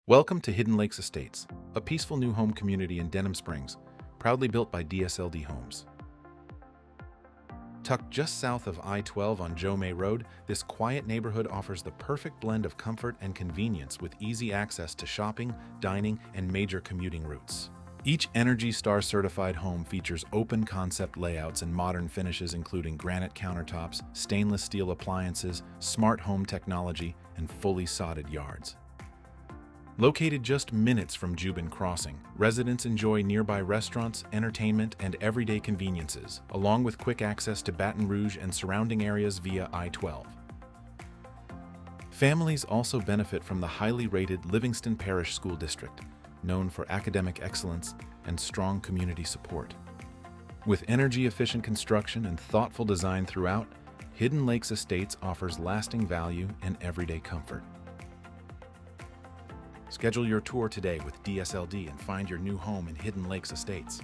Welcome to Hidden Lakes Estates, a peaceful new home community in Denham Springs, proudly built by DSLD Homes. Tucked just south of I-12 on Joe May Road, this quiet neighborhood offers the perfect blend of comfort and convenience with easy access to shopping, dining, and major commuting routes. Each ENERGY Star certified home features open concept layouts and modern finishes including granite countertops, stainless steel appliances, smart home technology, and fully sodded yards. Located just minutes from Juban Crossing, residents enjoy nearby restaurants, entertainment, and everyday conveniences, along with quick access to Baton Rouge and surrounding areas via I-12. Families also benefit from the highly rated Livingston Parish School District, known for academic excellence and strong community support. With energy-efficient construction and thoughtful design throughout, Hidden Lakes Estates offers lasting value and everyday comfort. Schedule your tour today with DSLD and find your new home in Hidden Lakes Estates.